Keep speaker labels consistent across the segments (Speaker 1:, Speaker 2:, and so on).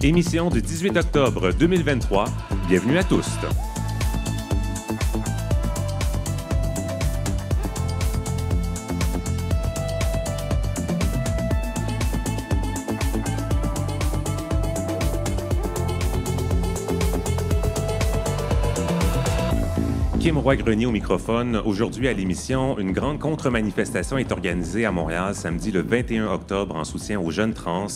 Speaker 1: Émission du 18 octobre 2023. Bienvenue à tous. Kim Roy-Grenier au microphone. Aujourd'hui à l'émission, une grande contre-manifestation est organisée à Montréal samedi le 21 octobre en soutien aux jeunes trans.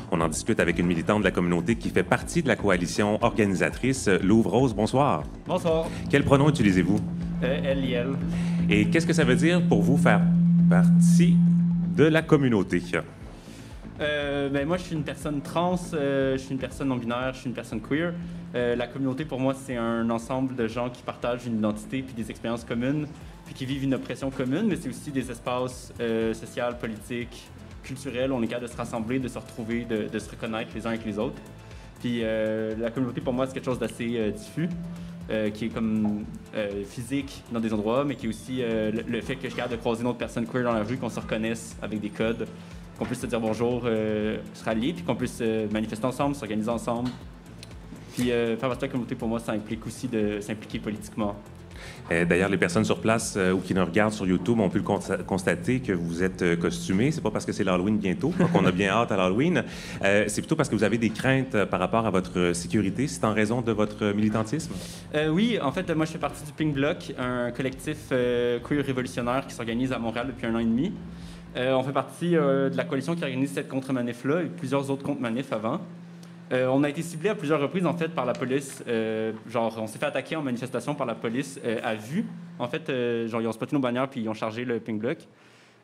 Speaker 1: On en discute avec une militante de la communauté qui fait partie de la coalition organisatrice. Louvre Rose, bonsoir.
Speaker 2: Bonsoir.
Speaker 1: Quel pronom utilisez-vous?
Speaker 2: Elle et elle.
Speaker 1: Et qu'est-ce que ça veut dire pour vous faire partie de la communauté?
Speaker 2: Moi, je suis une personne trans, je suis une personne non-binaire, je suis une personne queer. La communauté, pour moi, c'est un ensemble de gens qui partagent une identité puis des expériences communes, puis qui vivent une oppression commune, mais c'est aussi des espaces sociaux, politiques, culturels. On est capable de se rassembler, de se retrouver, de se reconnaître les uns avec les autres. Puis la communauté, pour moi, c'est quelque chose d'assez diffus, qui est comme physique dans des endroits, mais qui est aussi le fait que je suis capable de croiser une autre personne queer dans la rue, qu'on se reconnaisse avec des codes, qu'on puisse se dire bonjour, se rallier, puis qu'on puisse manifester ensemble, s'organiser ensemble. Puis faire partie de la communauté, pour moi, ça implique aussi de s'impliquer politiquement.
Speaker 1: D'ailleurs, les personnes sur place ou qui nous regardent sur YouTube ont pu le constater que vous êtes costumés. C'est pas parce que c'est l'Halloween bientôt, qu'on a bien hâte à l'Halloween. C'est plutôt parce que vous avez des craintes par rapport à votre sécurité. C'est en raison de votre militantisme?
Speaker 2: Oui, en fait, moi, je fais partie du Pink Bloc, un collectif queer révolutionnaire qui s'organise à Montréal depuis 1 an et demi. On fait partie de la coalition qui organise cette contre-manif-là et plusieurs autres contre-manifs avant. On a été ciblé à plusieurs reprises, en fait, par la police. On s'est fait attaquer en manifestation par la police à vue. En fait, ils ont spoté nos bannières puis ils ont chargé le Pink Bloc.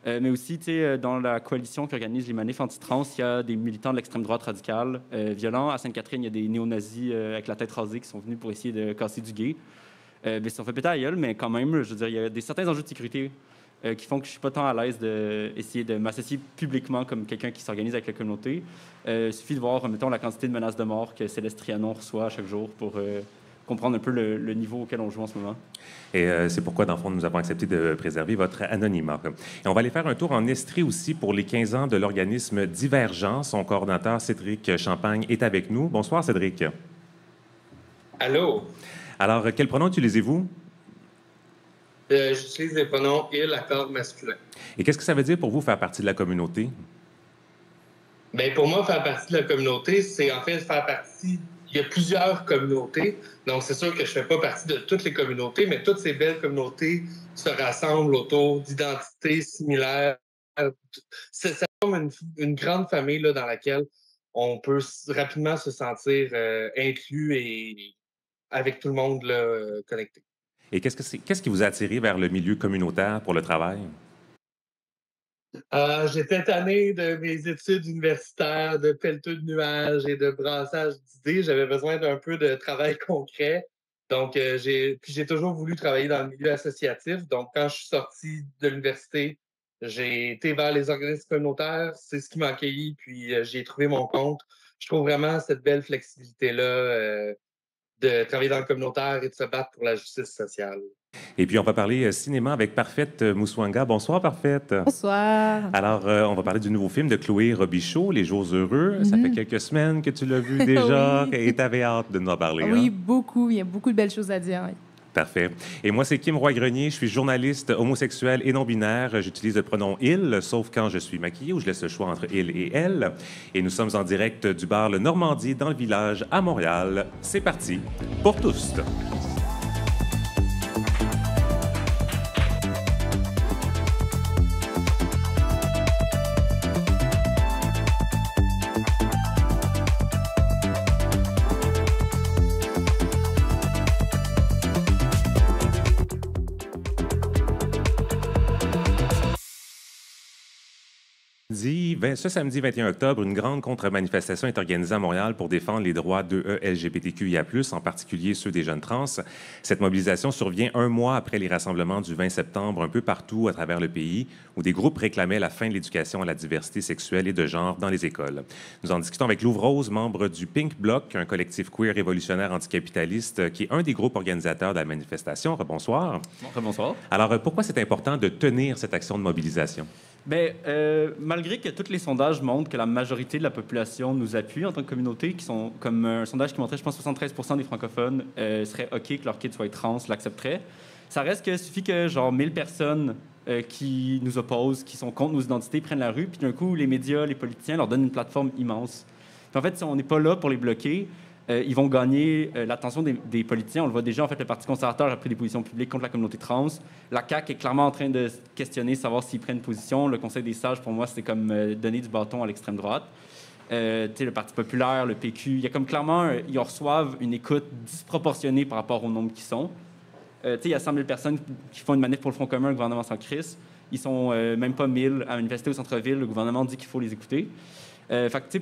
Speaker 2: Mais aussi, dans la coalition qui organise les manifs anti-trans, il y a des militants de l'extrême droite radicale violents. À Sainte-Catherine, il y a des néo-nazis avec la tête rasée qui sont venus pour essayer de casser du gay. Ils se sont fait péter à la gueule, mais quand même, je veux dire, il y a certains enjeux de sécurité qui font que je suis pas tant à l'aise d'essayer de m'associer publiquement comme quelqu'un qui s'organise avec la communauté. Il suffit de voir, mettons, la quantité de menaces de mort que Céleste Trianon reçoit chaque jour pour comprendre un peu le niveau auquel on joue en ce moment.
Speaker 1: Et c'est pourquoi, dans le fond, nous avons accepté de préserver votre anonymat. Et on va aller faire un tour en Estrie aussi pour les 15 ans de l'organisme Divergent. Son coordonnateur, Cédric Champagne, est avec nous. Bonsoir, Cédric.
Speaker 3: Allô?
Speaker 1: Alors, quel pronom utilisez-vous?
Speaker 3: J'utilise les pronoms « il » accord masculin.
Speaker 1: Et qu'est-ce que ça veut dire pour vous faire partie de la communauté?
Speaker 3: Bien, pour moi, faire partie de la communauté, c'est en fait faire partie... Il y a plusieurs communautés, donc c'est sûr que je ne fais pas partie de toutes les communautés, mais toutes ces belles communautés se rassemblent autour d'identités similaires. Ça forme une grande famille là, dans laquelle on peut rapidement se sentir inclus et avec tout le monde là, connecté.
Speaker 1: Et qu'est-ce qui vous a attiré vers le milieu communautaire pour le travail?
Speaker 3: J'étais tanné de mes études universitaires, de pelleteux de nuages et de brassage d'idées. J'avais besoin d'un peu de travail concret. Donc, j'ai toujours voulu travailler dans le milieu associatif. Donc, quand je suis sorti de l'université, j'ai été vers les organismes communautaires. C'est ce qui m'a accueilli, puis j'ai trouvé mon compte. Je trouve vraiment cette belle flexibilité-là de travailler dans le communautaire et de se battre pour la justice sociale.
Speaker 1: Et puis, on va parler cinéma avec Parfaite Mouswanga. Bonsoir, Parfaite.
Speaker 4: Bonsoir.
Speaker 1: Alors, on va parler du nouveau film de Chloé Robichaud, Les Jours heureux. Ça fait quelques semaines que tu l'as vu déjà
Speaker 4: Oui.
Speaker 1: et tu avais hâte de nous en parler.
Speaker 4: Oui,
Speaker 1: hein?
Speaker 4: beaucoup. Il y a beaucoup de belles choses à dire. Oui.
Speaker 1: Parfait. Et moi, c'est Kim Roy-Grenier. Je suis journaliste homosexuel et non-binaire. J'utilise le pronom « il », sauf quand je suis maquillée, où je laisse le choix entre « il » et « elle ». Et nous sommes en direct du bar Le Normandie, dans le village, à Montréal. C'est parti pour tous. Ce samedi 21 octobre, une grande contre-manifestation est organisée à Montréal pour défendre les droits d'eux LGBTQIA+, en particulier ceux des jeunes trans. Cette mobilisation survient un mois après les rassemblements du 20 septembre un peu partout à travers le pays, où des groupes réclamaient la fin de l'éducation à la diversité sexuelle et de genre dans les écoles. Nous en discutons avec Louvre Rose, membre du Pink Bloc, un collectif queer révolutionnaire anticapitaliste qui est un des groupes organisateurs de la manifestation. Rebonsoir.
Speaker 2: Bonsoir.
Speaker 1: Alors, pourquoi c'est important de tenir cette action de mobilisation?
Speaker 2: Ben, malgré que tous les sondages montrent que la majorité de la population nous appuie en tant que communauté, qui sont comme un sondage qui montrait, je pense, 73% des francophones seraient OK que leur kid soit trans, l'accepteraient. Ça reste que suffit que genre 1000 personnes qui nous opposent, qui sont contre nos identités, prennent la rue, puis d'un coup, les médias, les politiciens leur donnent une plateforme immense. Puis en fait, si on n'est pas là pour les bloquer, ils vont gagner l'attention des politiciens. On le voit déjà, en fait, le Parti conservateur a pris des positions publiques contre la communauté trans. La CAQ est clairement en train de se questionner, savoir s'ils prennent position. Le Conseil des sages, pour moi, c'est comme donner du bâton à l'extrême droite. Le Parti populaire, le PQ, il y a comme clairement, ils reçoivent une écoute disproportionnée par rapport au nombre qu'ils sont. Il y a 100 000 personnes qui font une manif pour le Front commun, le gouvernement s'en crisse. Ils sont même pas 1000 à manifester au centre-ville. Le gouvernement dit qu'il faut les écouter.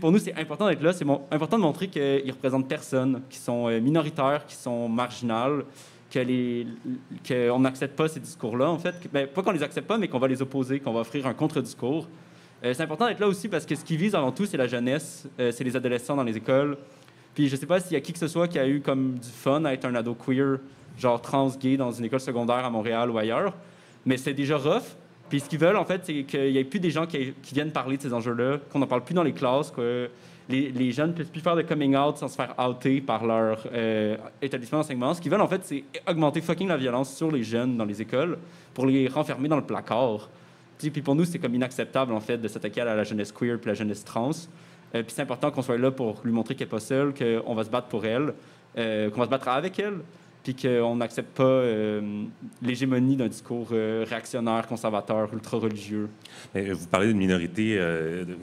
Speaker 2: Pour nous, c'est important d'être là. C'est important de montrer qu'ils ne représentent personne, qu'ils sont minoritaires, qu'ils sont marginales, qu'on n'accepte pas ces discours-là, en fait. Pas qu'on les accepte pas, mais qu'on va les opposer, qu'on va offrir un contre-discours. C'est important d'être là aussi parce que ce qui vise avant tout, c'est la jeunesse, c'est les adolescents dans les écoles. Puis je ne sais pas s'il y a qui que ce soit qui a eu comme du fun à être un ado queer, genre trans, gay, dans une école secondaire à Montréal ou ailleurs, mais c'est déjà rough. Puis ce qu'ils veulent, en fait, c'est qu'il n'y ait plus des gens qui viennent parler de ces enjeux-là, qu'on n'en parle plus dans les classes, que les jeunes ne puissent plus faire de coming out sans se faire outer par leur établissement d'enseignement. Ce qu'ils veulent, en fait, c'est augmenter fucking la violence sur les jeunes dans les écoles pour les renfermer dans le placard. Puis pour nous, c'est comme inacceptable, en fait, de s'attaquer à la jeunesse queer puis la jeunesse trans. Puis c'est important qu'on soit là pour lui montrer qu'elle n'est pas seule, qu'on va se battre pour elle, qu'on va se battre avec elle, puis qu'on n'accepte pas l'hégémonie d'un discours réactionnaire, conservateur, ultra-religieux.
Speaker 1: Vous parlez d'une minorité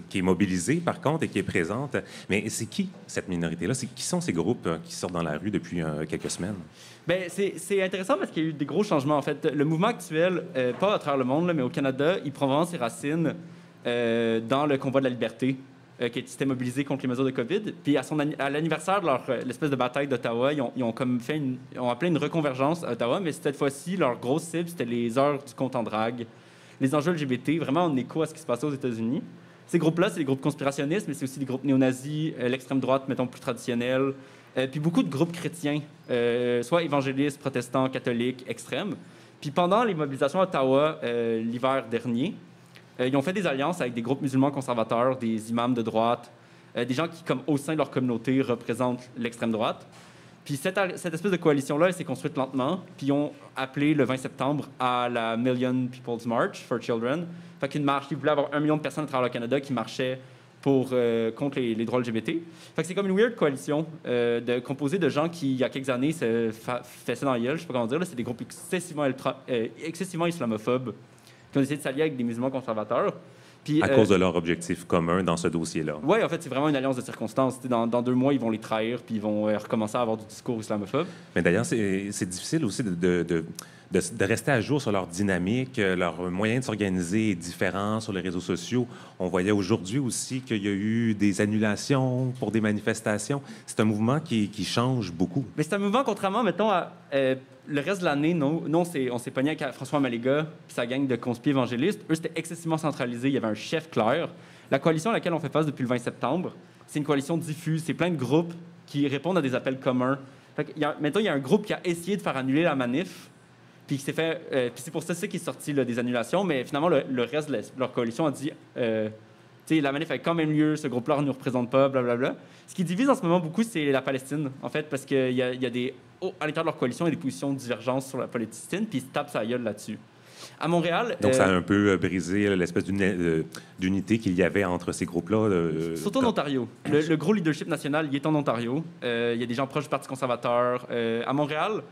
Speaker 1: qui est mobilisée, par contre, et qui est présente. Mais c'est qui, cette minorité-là? Qui sont ces groupes qui sortent dans la rue depuis quelques semaines?
Speaker 2: Bien, c'est intéressant parce qu'il y a eu des gros changements. En fait, le mouvement actuel, pas à travers le monde, là, mais au Canada, il prend vraiment ses racines dans le convoi de la liberté, qui était mobilisé contre les mesures de COVID. Puis à l'anniversaire de l'espèce de bataille d'Ottawa, ils ont comme ont appelé une reconvergence à Ottawa, mais cette fois-ci, leur grosse cible, c'était les heures du compte en drague, les enjeux LGBT, vraiment en écho à ce qui se passait aux États-Unis. Ces groupes-là, c'est des groupes conspirationnistes, mais c'est aussi des groupes néo-nazis, l'extrême droite, mettons, plus traditionnelle, puis beaucoup de groupes chrétiens, soit évangélistes, protestants, catholiques, extrêmes. Puis pendant les mobilisations à Ottawa l'hiver dernier, ils ont fait des alliances avec des groupes musulmans conservateurs, des imams de droite, des gens qui, comme au sein de leur communauté, représentent l'extrême droite. Puis cette espèce de coalition-là, elle s'est construite lentement. Puis ils ont appelé le 20 septembre à la Million People's March for Children. Fait qu'une marche, ils voulaient avoir 1 million de personnes à travers le Canada qui marchaient contre les droits LGBT. Fait que c'est comme une weird coalition composée de gens qui, il y a quelques années, se fessaient dans la gueule, je sais pas comment dire. Là, c'est des groupes excessivement islamophobes qui ont essayé de s'allier avec des musulmans conservateurs. Puis,
Speaker 1: à cause de leur objectif commun dans ce dossier-là.
Speaker 2: Oui, en fait, c'est vraiment une alliance de circonstances. Dans 2 mois, ils vont les trahir puis ils vont recommencer à avoir du discours islamophobe.
Speaker 1: Mais d'ailleurs, c'est difficile aussi de rester à jour sur leur dynamique. Leur moyen de s'organiser est différent sur les réseaux sociaux. On voyait aujourd'hui aussi qu'il y a eu des annulations pour des manifestations. C'est un mouvement qui change beaucoup.
Speaker 2: Mais c'est un mouvement, contrairement, mettons, à le reste de l'année, on s'est pogné avec François Maléga puis sa gang de conspi évangélistes. Eux, c'était excessivement centralisé. Il y avait un chef clair. La coalition à laquelle on fait face depuis le 20 septembre, c'est une coalition diffuse. C'est plein de groupes qui répondent à des appels communs. Mettons, il y a un groupe qui a essayé de faire annuler la manif, puis qui s'est fait... puis c'est pour ça qui est sorti là, des annulations, mais finalement, le reste de leur coalition a dit... la manif a quand même lieu, ce groupe-là ne nous représente pas, blablabla. Ce qui divise en ce moment beaucoup, c'est la Palestine, en fait, parce qu'il y a des... à l'intérieur de leur coalition, il y a des positions de divergence sur la Palestine, puis ils se tapent sa gueule là-dessus. À Montréal...
Speaker 1: Donc, ça a un peu brisé l'espèce d'unité qu'il y avait entre ces groupes-là.
Speaker 2: Surtout en Ontario. Le gros leadership national, il est en Ontario. Il y a des gens proches du Parti conservateur. À Montréal,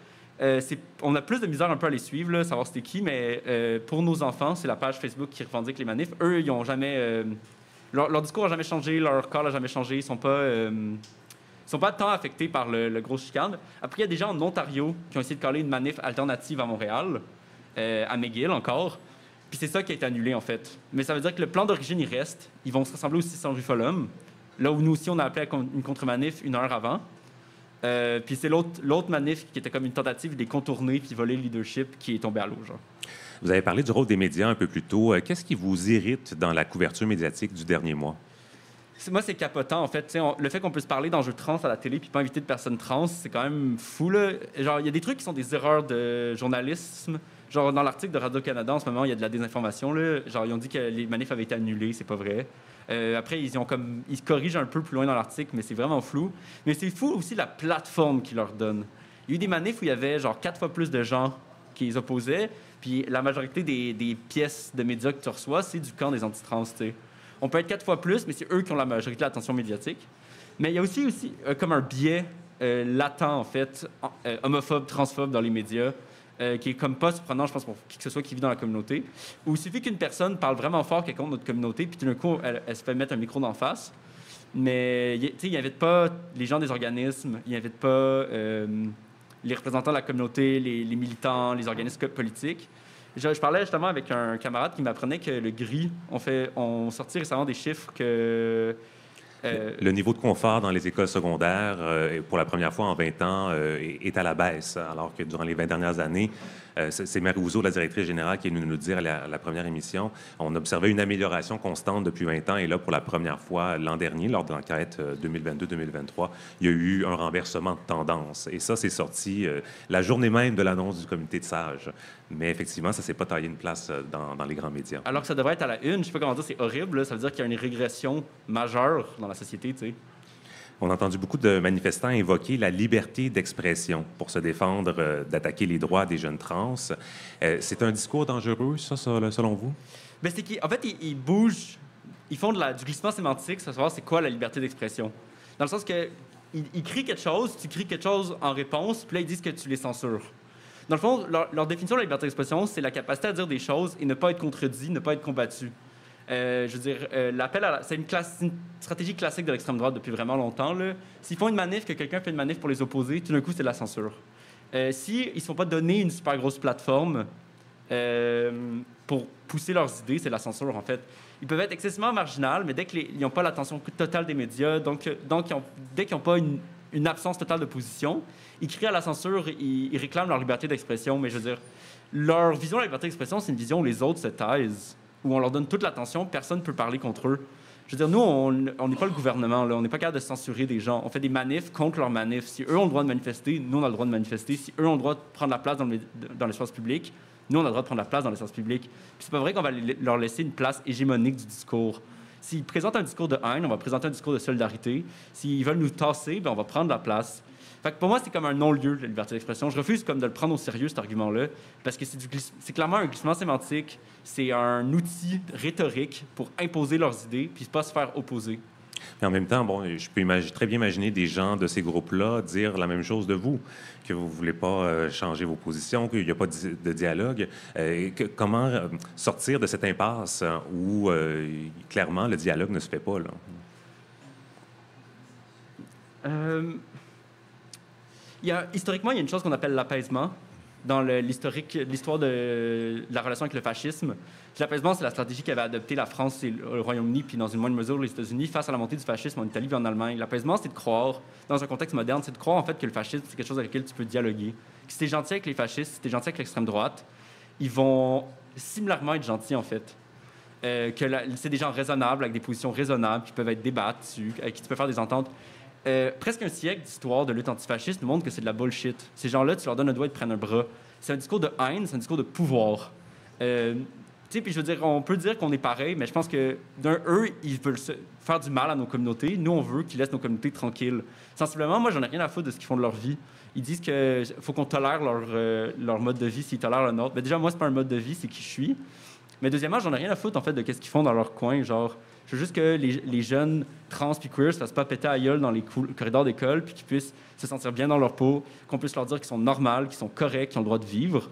Speaker 2: on a plus de misère un peu à les suivre, là, savoir c'était qui, mais pour nos enfants, c'est la page Facebook qui revendique les manifs. Eux, ils n'ont jamais... leur discours n'a jamais changé, leur corps n'a jamais changé. Ils sont pas tant affectés par le gros chicane. Après, il y a des gens en Ontario qui ont essayé de caler une manif alternative à Montréal, à McGill encore. Puis c'est ça qui a été annulé, en fait. Mais ça veut dire que le plan d'origine, il reste. Ils vont se rassembler au 600 rue Follum, là où nous aussi, on a appelé à une contre-manif 1 heure avant. Puis c'est l'autre manif qui était comme une tentative de les contourner puis voler le leadership qui est tombé à l'eau, genre.
Speaker 1: Vous avez parlé du rôle des médias un peu plus tôt. Qu'est-ce qui vous irrite dans la couverture médiatique du dernier mois? Moi, c'est capotant, en fait. Le fait qu'on puisse parler d'enjeux trans à la télé puis pas inviter de personnes trans, c'est quand même fou, là. Genre, il y a des trucs qui sont des erreurs de journalisme
Speaker 2: Genre, dans l'article de Radio-Canada, en ce moment, il y a de la désinformation, là. Genre, ils ont dit que les manifs avaient été annulés, c'est pas vrai. Après, ils se corrigent un peu plus loin dans l'article, mais c'est vraiment flou. Mais c'est fou aussi la plateforme qu'ils leur donnent. Il y a eu des manifs où il y avait genre 4 fois plus de gens qui les opposaient, puis la majorité des pièces de médias que tu reçois, c'est du camp des antitrans, tu sais. On peut être 4 fois plus, mais c'est eux qui ont la majorité de l'attention médiatique. Mais il y a aussi comme un biais latent, en fait, homophobe, transphobe dans les médias, qui est comme pas surprenant, je pense, pour qui que ce soit qui vit dans la communauté, où il suffit qu'une personne parle vraiment fort qu'elle contre notre communauté, puis tout d'un coup, elle se fait mettre un micro d'en face. Mais, tu sais, il n'invite pas les gens des organismes, il n'invite pas les représentants de la communauté, les militants, les organismes politiques. Je parlais justement avec un camarade qui m'apprenait que le GRI, on sortit récemment des chiffres que...
Speaker 1: Le niveau de confort dans les écoles secondaires, pour la première fois en 20 ans, est à la baisse, alors que durant les 20 dernières années, c'est Marie Houzeau, la directrice générale, qui est venue nous le dire à la première émission. On observait une amélioration constante depuis 20 ans, et là, pour la première fois l'an dernier, lors de l'enquête 2022-2023, il y a eu un renversement de tendance. Et ça, c'est sorti la journée même de l'annonce du comité de sages. Mais effectivement, ça ne s'est pas taillé une place dans les grands médias.
Speaker 2: Alors que ça devrait être à la une, je ne sais pas comment dire, c'est horrible, là. Ça veut dire qu'il y a une régression majeure dans la société, tu sais.
Speaker 1: On a entendu beaucoup de manifestants évoquer la liberté d'expression pour se défendre d'attaquer les droits des jeunes trans. C'est un discours dangereux, ça, selon vous?
Speaker 2: Bien, c'est qu'en fait, ils bougent, ils font du glissement sémantique, savoir c'est quoi la liberté d'expression. Dans le sens que ils crient quelque chose, tu cries quelque chose en réponse, puis là, ils disent que tu les censures. Dans le fond, leur définition de la liberté d'expression, c'est la capacité à dire des choses et ne pas être contredit, ne pas être combattu. Je veux dire, c'est une stratégie classique de l'extrême droite depuis vraiment longtemps. S'ils font une manif, que quelqu'un fait une manif pour les opposer, tout d'un coup, c'est de la censure. S'ils ne se font pas donner une super grosse plateforme pour pousser leurs idées, c'est de la censure, en fait. Ils peuvent être excessivement marginaux, mais dès qu'ils n'ont pas l'attention totale des médias, dès qu'ils n'ont pas une absence totale de position, ils crient à la censure, ils réclament leur liberté d'expression. Mais je veux dire, leur vision de la liberté d'expression, c'est une vision où les autres se taisent, où on leur donne toute l'attention, personne ne peut parler contre eux. Je veux dire, nous, on n'est pas le gouvernement, là. On n'est pas capable de censurer des gens. On fait des manifs contre leurs manifs. Si eux ont le droit de manifester, nous, on a le droit de manifester. Si eux ont le droit de prendre la place dans l'espace public, nous, on a le droit de prendre la place dans l'espace public. Puis c'est pas vrai qu'on va leur laisser une place hégémonique du discours. S'ils présentent un discours de haine, on va présenter un discours de solidarité. S'ils veulent nous tasser, bien, on va prendre la place. Fait que pour moi, c'est comme un non-lieu, la liberté d'expression. Je refuse comme de le prendre au sérieux, cet argument-là, parce que c'est clairement un glissement sémantique. C'est un outil rhétorique pour imposer leurs idées, puis pas se faire opposer.
Speaker 1: Mais en même temps, bon, je peux très bien imaginer des gens de ces groupes-là dire la même chose de vous, que vous ne voulez pas changer vos positions, qu'il n'y a pas de dialogue. Comment sortir de cette impasse où, clairement, le dialogue ne se fait pas, là?
Speaker 2: Historiquement, il y a une chose qu'on appelle l'apaisement dans l'histoire de la relation avec le fascisme. Puis l'apaisement, c'est la stratégie qu'avait adoptée la France et le Royaume-Uni, puis dans une moindre mesure les États-Unis, face à la montée du fascisme en Italie et en Allemagne. L'apaisement, c'est de croire, dans un contexte moderne, c'est de croire en fait que le fascisme, c'est quelque chose avec lequel tu peux dialoguer. Que si tu es gentil avec les fascistes, si tu es gentil avec l'extrême droite, ils vont similairement être gentils, en fait. C'est des gens raisonnables, avec des positions raisonnables, qui peuvent être débattus, avec qui tu peux faire des ententes. Presque un siècle d'histoire de lutte antifasciste nous montre que c'est de la bullshit. Ces gens-là, tu leur donnes un doigt et ils te prennent un bras. C'est un discours de haine, c'est un discours de pouvoir. Tu sais, puis je veux dire, on peut dire qu'on est pareil, mais je pense que eux, ils veulent faire du mal à nos communautés. Nous, on veut qu'ils laissent nos communautés tranquilles. Sensiblement, moi, j'en ai rien à foutre de ce qu'ils font de leur vie. Ils disent qu'il faut qu'on tolère leur mode de vie s'ils tolèrent le nôtre. Mais déjà, moi, c'est pas un mode de vie, c'est qui je suis. Mais deuxièmement, j'en ai rien à foutre, en fait, de qu'est-ce qu'ils font dans leur coin, genre... Je veux juste que les jeunes trans puis queer se fassent pas péter à gueule dans les corridors d'école, puis qu'ils puissent se sentir bien dans leur peau, qu'on puisse leur dire qu'ils sont normaux, qu'ils sont corrects, qu'ils ont le droit de vivre.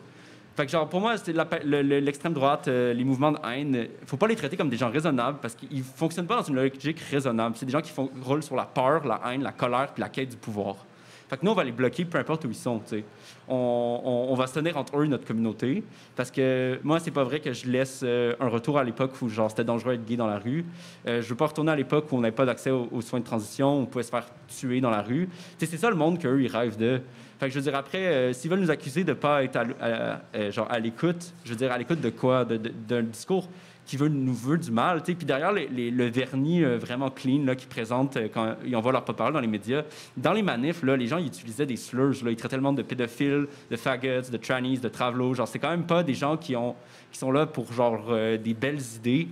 Speaker 2: Fait que, genre, pour moi, c'est l'extrême droite, les mouvements de haine, faut pas les traiter comme des gens raisonnables parce qu'ils fonctionnent pas dans une logique raisonnable. C'est des gens qui roulent sur la peur, la haine, la colère puis la quête du pouvoir. Fait que nous, on va les bloquer peu importe où ils sont, tu sais. On va se tenir entre eux et notre communauté. Parce que moi, c'est pas vrai que je laisse un retour à l'époque où genre c'était dangereux d'être gay dans la rue. Je veux pas retourner à l'époque où on n'avait pas d'accès aux soins de transition, où on pouvait se faire tuer dans la rue. Tu sais, c'est ça le monde qu'eux, ils rêvent de. Fait que je veux dire, après, s'ils veulent nous accuser de pas être à l'écoute, je veux dire, à l'écoute de quoi? D'un discours nous veut du mal. Puis derrière le vernis vraiment clean là, qu'ils présentent quand ils envoient leur porte-parole dans les médias, dans les manifs, là, les gens ils utilisaient des slurs. Là, ils traitaient le monde de pédophiles, de faggots, de trannies, de travelots. Genre, c'est quand même pas des gens qui sont là pour genre des belles idées.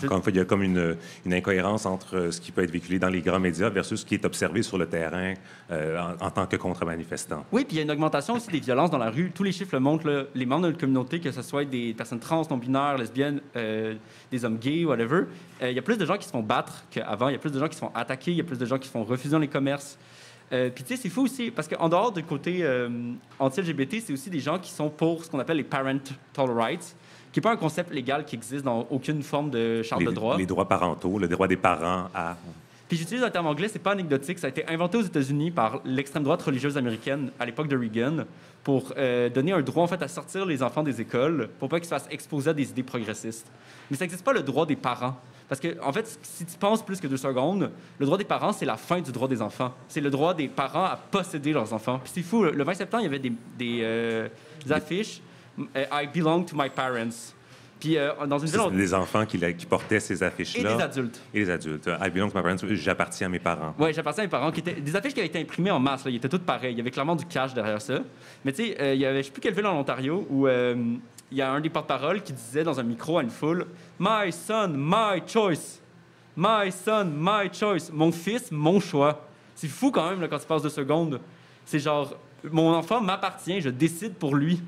Speaker 1: Encore une fois, il y a comme une incohérence entre ce qui peut être véhiculé dans les grands médias versus ce qui est observé sur le terrain en tant que contre-manifestant.
Speaker 2: Oui, puis il y a une augmentation aussi des violences dans la rue. Tous les chiffres le montrent. Là, les membres de notre communauté, que ce soit des personnes trans, non-binaires, lesbiennes, des hommes gays, whatever, il y a plus de gens qui se font battre qu'avant. Il y a plus de gens qui se font attaquer. Il y a plus de gens qui se font refuser dans les commerces. Puis tu sais, c'est fou aussi, parce qu'en dehors du côté anti-LGBT, c'est aussi des gens qui sont pour ce qu'on appelle les parental rights, qui n'est pas un concept légal qui existe dans aucune forme de charte de droit.
Speaker 1: Les droits parentaux, le droit des parents à...
Speaker 2: Puis j'utilise un terme anglais, c'est pas anecdotique, ça a été inventé aux États-Unis par l'extrême droite religieuse américaine à l'époque de Reagan pour donner un droit en fait à sortir les enfants des écoles pour pas qu'ils se fassent exposer à des idées progressistes. Mais ça n'existe pas le droit des parents. Parce que, en fait, si tu penses plus que 2 secondes, le droit des parents, c'est la fin du droit des enfants. C'est le droit des parents à posséder leurs enfants. Puis c'est fou, le 20 septembre, il y avait des affiches « I belong to my parents ». Puis dans une ville...
Speaker 1: Les enfants qui portaient ces affiches-là.
Speaker 2: Et des adultes.
Speaker 1: Et les adultes. I belong to my parents, j'appartiens à mes parents.
Speaker 2: Oui, j'appartiens à mes parents. Des affiches qui avaient été imprimées en masse. Là. Ils étaient toutes pareilles. Il y avait clairement du cash derrière ça. Mais tu sais, il y avait, je ne sais plus quelle ville en Ontario, où il y a un des porte-paroles qui disait dans un micro à une foule « My son, my choice. My son, my choice. Mon fils, mon choix. » C'est fou quand même là, quand tu passes 2 secondes. C'est genre, mon enfant m'appartient, je décide pour lui.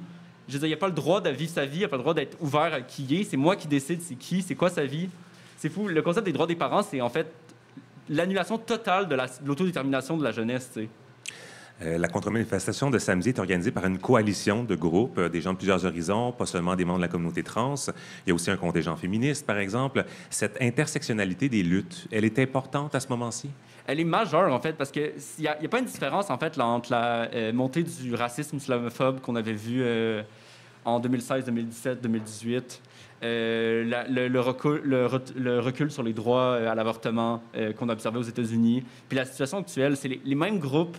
Speaker 2: Je veux dire, il n'y a pas le droit de vivre sa vie, il n'y a pas le droit d'être ouvert à qui il est. C'est moi qui décide c'est qui, c'est quoi sa vie. C'est fou. Le concept des droits des parents, c'est en fait l'annulation totale de l'autodétermination de la jeunesse, tu sais.
Speaker 1: La contre-manifestation de samedi est organisée par une coalition de groupes, des gens de plusieurs horizons, pas seulement des membres de la communauté trans. Il y a aussi un contingent féministe, par exemple. Cette intersectionnalité des luttes, elle est importante à ce moment-ci?
Speaker 2: Elle est majeure, en fait, parce qu'il n'y a pas une différence, en fait, là, entre la montée du racisme islamophobe qu'on avait vu en 2016, 2017, 2018, le recul sur les droits à l'avortement qu'on a observé aux États-Unis, puis la situation actuelle, c'est les mêmes groupes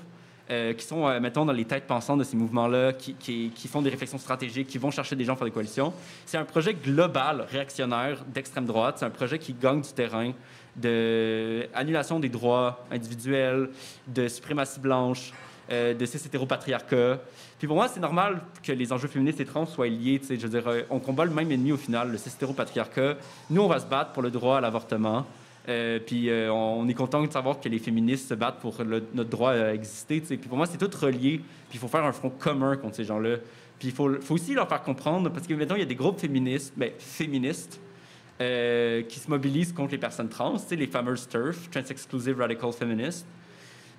Speaker 2: qui sont, mettons, dans les têtes pensantes de ces mouvements-là, qui font des réflexions stratégiques, qui vont chercher des gens pour faire des coalitions. C'est un projet global, réactionnaire, d'extrême droite. C'est un projet qui gagne du terrain, d'annulation des droits individuels, de suprématie blanche, de cis-hétéropatriarcat. Puis pour moi, c'est normal que les enjeux féministes et trans soient liés. Je veux dire, on combat le même ennemi au final, le cis-hétéropatriarcat. Nous, on va se battre pour le droit à l'avortement. Puis on est content de savoir que les féministes se battent pour notre droit à exister. T'sais. Puis pour moi, c'est tout relié. Puis il faut faire un front commun contre ces gens-là. Puis il faut aussi leur faire comprendre, parce que maintenant, il y a des groupes féministes qui se mobilisent contre les personnes trans, les fameuses TERF, Trans Exclusive Radical Feminists.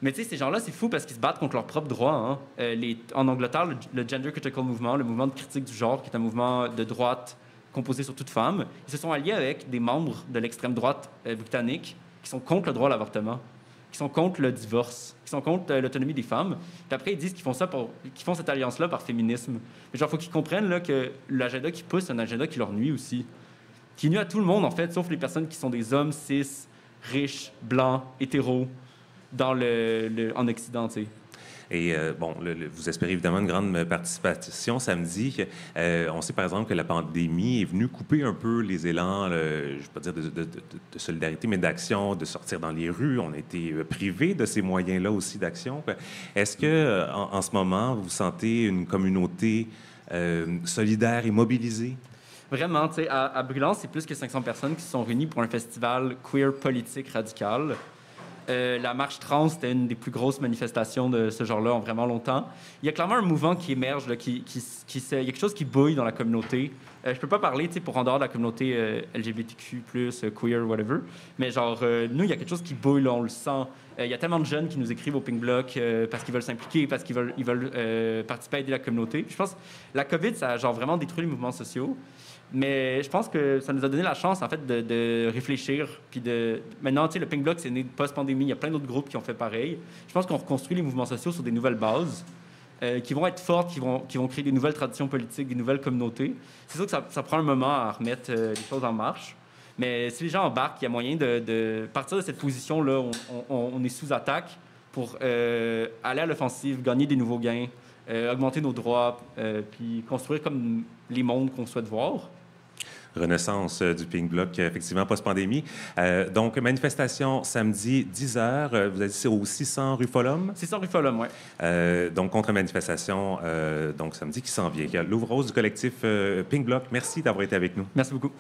Speaker 2: Mais tu sais, ces gens-là, c'est fou parce qu'ils se battent contre leurs propres droits. Hein. En Angleterre, le Gender Critical Movement, le mouvement de critique du genre, qui est un mouvement de droite composé sur toute femme, ils se sont alliés avec des membres de l'extrême droite britannique qui sont contre le droit à l'avortement, qui sont contre le divorce, qui sont contre l'autonomie des femmes. Puis après, ils disent qu'ils font cette alliance-là par féminisme. Mais genre, il faut qu'ils comprennent là, que l'agenda qu'ils poussent, c'est un agenda qui leur nuit aussi. Qui nuit à tout le monde, en fait, sauf les personnes qui sont des hommes cis, riches, blancs, hétéros, en Occident, tu sais. Et
Speaker 1: vous espérez évidemment une grande participation samedi. On sait par exemple que la pandémie est venue couper un peu les élans, je ne vais pas dire de solidarité, mais d'action, de sortir dans les rues. On a été privés de ces moyens-là aussi d'action. Est-ce que en ce moment, vous sentez une communauté solidaire et mobilisée?
Speaker 2: Vraiment, tu sais, à Brûlant, c'est plus que 500 personnes qui se sont réunies pour un festival queer politique radical. La marche trans, c'était une des plus grosses manifestations de ce genre-là en vraiment longtemps. Il y a clairement un mouvement qui émerge, là, il y a quelque chose qui bouille dans la communauté. Je peux pas parler, tu sais, pour en dehors de la communauté LGBTQ+, queer, whatever, mais genre, nous, il y a quelque chose qui bouille, là, on le sent. Il y a tellement de jeunes qui nous écrivent au Pink Block parce qu'ils veulent s'impliquer, parce qu'ils veulent participer à aider la communauté. Puis je pense que la COVID, ça a genre vraiment détruit les mouvements sociaux. Mais je pense que ça nous a donné la chance, en fait, de réfléchir. Puis maintenant, tu sais, le Pink Block, c'est né post-pandémie. Il y a plein d'autres groupes qui ont fait pareil. Je pense qu'on reconstruit les mouvements sociaux sur des nouvelles bases qui vont être fortes, qui vont créer des nouvelles traditions politiques, des nouvelles communautés. C'est sûr que ça prend un moment à remettre les choses en marche. Mais si les gens embarquent, il y a moyen de partir de cette position-là. On est sous attaque pour aller à l'offensive, gagner des nouveaux gains, augmenter nos droits, puis construire comme les mondes qu'on souhaite voir.
Speaker 1: Renaissance du Pink Bloc, effectivement, post-pandémie. Donc, manifestation samedi, 10 h. Vous avez dit c'est au 600 rue Follum?
Speaker 2: 600 rue Follum, oui.
Speaker 1: Donc, contre-manifestation, donc samedi qui s'en vient. Louvre Rose du collectif Pink Bloc, merci d'avoir été avec nous.
Speaker 2: Merci beaucoup.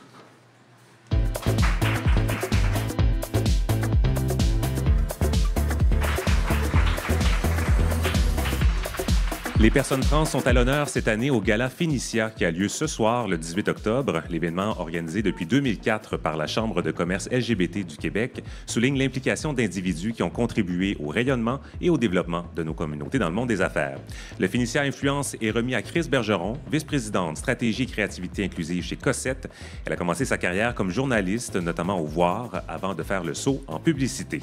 Speaker 1: Les personnes trans sont à l'honneur cette année au Gala Phénicia qui a lieu ce soir, le 18 octobre. L'événement, organisé depuis 2004 par la Chambre de commerce LGBT du Québec, souligne l'implication d'individus qui ont contribué au rayonnement et au développement de nos communautés dans le monde des affaires. Le Phénicia Influence est remis à Chris Bergeron, vice-présidente stratégie et créativité inclusive chez Cossette. Elle a commencé sa carrière comme journaliste, notamment au Voir, avant de faire le saut en publicité.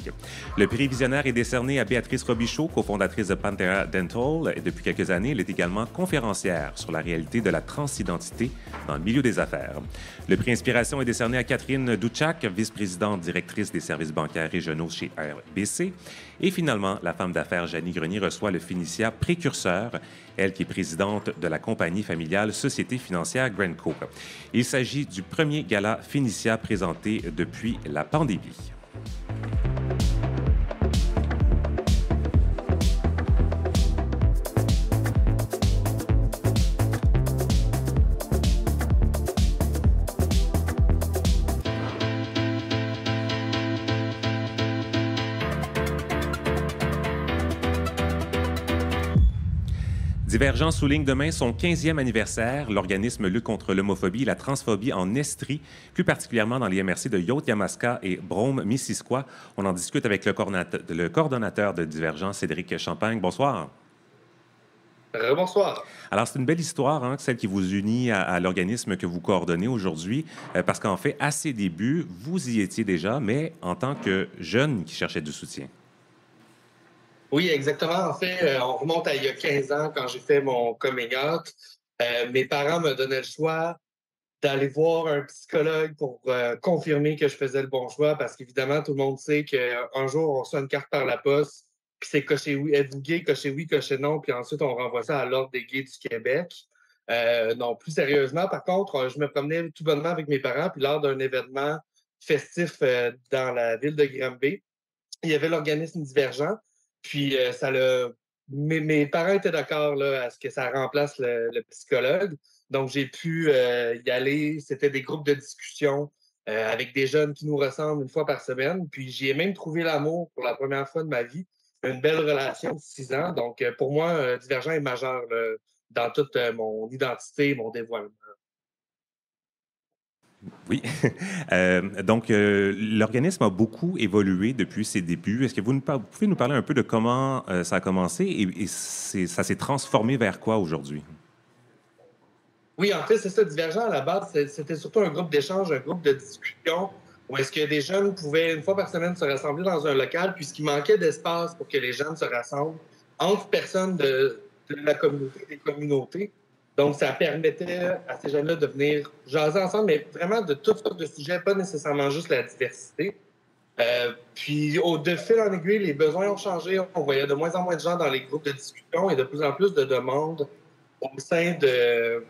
Speaker 1: Le prix visionnaire est décerné à Béatrice Robichaud, cofondatrice de Panthera Dental, et depuis quelques années, elle est également conférencière sur la réalité de la transidentité dans le milieu des affaires. Le prix Inspiration est décerné à Catherine Douchak, vice-présidente directrice des services bancaires régionaux chez RBC. Et finalement, la femme d'affaires Janie Grenier reçoit le Phénicia Précurseur, elle qui est présidente de la compagnie familiale Société financière Grenco. Il s'agit du premier gala Phénicia présenté depuis la pandémie. Divergent souligne demain son 15e anniversaire. L'organisme lutte contre l'homophobie et la transphobie en Estrie, plus particulièrement dans les MRC de Yaut-Yamaska et Brome-Missisquoi. On en discute avec le coordonnateur de Divergent, Cédric Champagne. Bonsoir.
Speaker 3: Bonsoir.
Speaker 1: Alors, c'est une belle histoire, hein, celle qui vous unit à l'organisme que vous coordonnez aujourd'hui, parce qu'en fait, à ses débuts, vous y étiez déjà, mais en tant que jeune qui cherchait du soutien.
Speaker 3: Oui, exactement. En fait, on remonte à il y a 15 ans quand j'ai fait mon coming out. Mes parents me donnaient le choix d'aller voir un psychologue pour confirmer que je faisais le bon choix parce qu'évidemment, tout le monde sait qu'un jour, on reçoit une carte par la poste, puis c'est cocher oui, êtes-vous gay, cocher oui, cocher non, puis ensuite, on renvoie ça à l'Ordre des gays du Québec. Non, plus sérieusement, par contre, je me promenais tout bonnement avec mes parents, puis lors d'un événement festif dans la ville de Granby, il y avait l'organisme Divergent. Puis mes parents étaient d'accord là, à ce que ça remplace le psychologue. Donc, j'ai pu y aller. C'était des groupes de discussion avec des jeunes qui nous ressemblent une fois par semaine. Puis, j'y ai même trouvé l'amour pour la première fois de ma vie. Une belle relation de 6 ans. Donc, pour moi, Divergent est majeur là, dans toute mon identité, mon dévoilement.
Speaker 1: Oui. Donc, l'organisme a beaucoup évolué depuis ses débuts. Est-ce que vous pouvez nous parler un peu de comment ça a commencé et ça s'est transformé vers quoi aujourd'hui?
Speaker 3: Oui, en fait, c'est ça. Divergent, à la base, c'était surtout un groupe d'échange, un groupe de discussion où est-ce que des jeunes pouvaient, une fois par semaine, se rassembler dans un local, puisqu'il manquait d'espace pour que les jeunes se rassemblent entre personnes de la communauté, des communautés. Donc, ça permettait à ces jeunes-là de venir jaser ensemble, mais vraiment de toutes sortes de sujets, pas nécessairement juste la diversité. Puis, de fil en aiguille, les besoins ont changé. On voyait de moins en moins de gens dans les groupes de discussion et de plus en plus de demandes au sein de...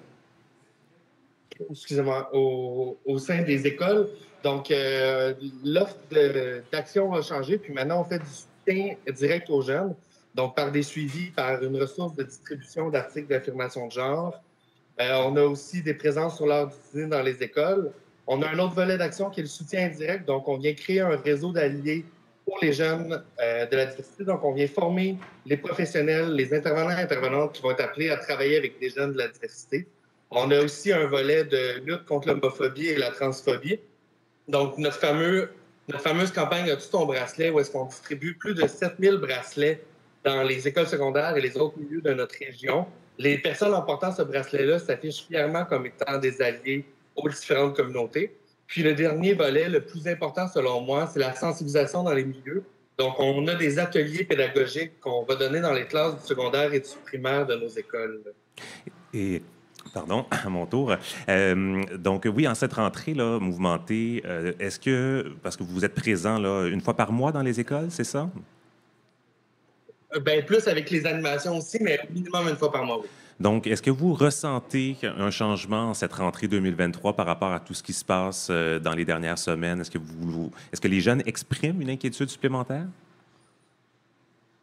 Speaker 3: Excusez-moi, au sein des écoles. Donc, l'offre d'action a changé. Puis maintenant, on fait du soutien direct aux jeunes. Donc, par des suivis, par une ressource de distribution d'articles d'affirmation de genre. On a aussi des présences sur l'heure du dîner dans les écoles. On a un autre volet d'action qui est le soutien indirect. Donc, on vient créer un réseau d'alliés pour les jeunes de la diversité. Donc, on vient former les professionnels, les intervenants et intervenantes qui vont être appelés à travailler avec des jeunes de la diversité. On a aussi un volet de lutte contre l'homophobie et la transphobie. Donc, notre fameuse campagne « As-tu ton bracelet » où est-ce qu'on distribue plus de 7000 bracelets dans les écoles secondaires et les autres milieux de notre région. Les personnes en portant ce bracelet-là s'affichent fièrement comme étant des alliés aux différentes communautés. Puis le dernier volet, le plus important selon moi, c'est la sensibilisation dans les milieux. Donc, on a des ateliers pédagogiques qu'on va donner dans les classes du secondaire et du primaire de nos écoles.
Speaker 1: Et... Pardon, à mon tour. Donc, oui, en cette rentrée là, mouvementée, est-ce que, parce que vous êtes présent là, une fois par mois dans les écoles, c'est ça?
Speaker 3: Bien, plus avec les animations aussi, mais minimum une fois par mois, oui.
Speaker 1: Donc, est-ce que vous ressentez un changement en cette rentrée 2023 par rapport à tout ce qui se passe dans les dernières semaines? Est-ce que les jeunes expriment une inquiétude supplémentaire?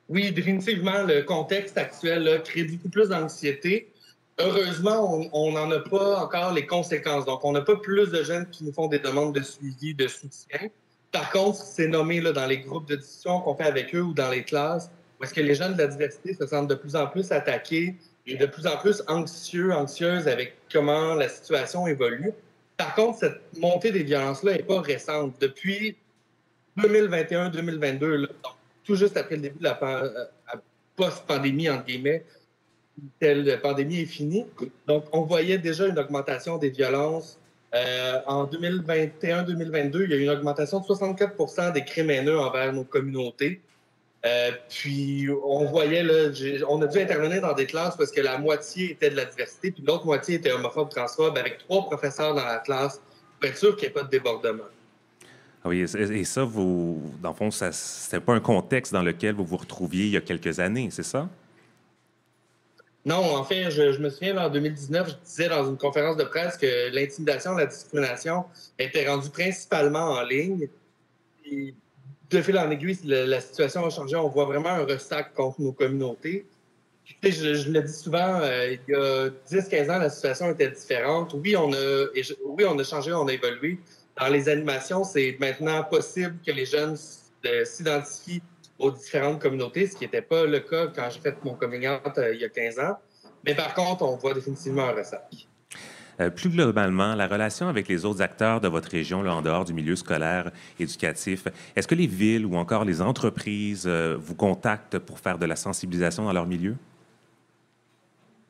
Speaker 3: Oui, définitivement, le contexte actuel là, crée beaucoup plus d'anxiété. Heureusement, on n'en a pas encore les conséquences. Donc, on n'a pas plus de jeunes qui nous font des demandes de suivi, de soutien. Par contre, c'est nommé là, dans les groupes de discussion qu'on fait avec eux ou dans les classes, où est-ce que les jeunes de la diversité se sentent de plus en plus attaqués et de plus en plus anxieux, anxieuses avec comment la situation évolue. Par contre, cette montée des violences-là n'est pas récente. Depuis 2021-2022, tout juste après le début de la post-pandémie, entre guillemets, telle pandémie est finie. Donc, on voyait déjà une augmentation des violences. En 2021-2022, il y a eu une augmentation de 64 des crimes haineux envers nos communautés. Puis, on voyait, là, on a dû intervenir dans des classes parce que la moitié était de la diversité, puis l'autre moitié était homophobe, transphobe, avec 3 professeurs dans la classe pour être sûr qu'il n'y ait pas de débordement.
Speaker 1: Ah oui, et ça, dans le fond, c'était pas un contexte dans lequel vous vous retrouviez il y a quelques années, c'est ça?
Speaker 3: Non, en fait, je me souviens, en 2019, je disais dans une conférence de presse que l'intimidation, la discrimination était rendue principalement en ligne. Et de fil en aiguille, la situation a changé. On voit vraiment un ressac contre nos communautés. Puis, tu sais, je le dis souvent, il y a 10-15 ans, la situation était différente. Oui, on a changé, on a évolué. Dans les animations, c'est maintenant possible que les jeunes s'identifient aux différentes communautés, ce qui n'était pas le cas quand j'ai fait mon coming out il y a 15 ans. Mais par contre, on voit définitivement un ressac.
Speaker 1: Plus globalement, la relation avec les autres acteurs de votre région, là, en dehors du milieu scolaire, éducatif, est-ce que les villes ou encore les entreprises vous contactent pour faire de la sensibilisation dans leur milieu?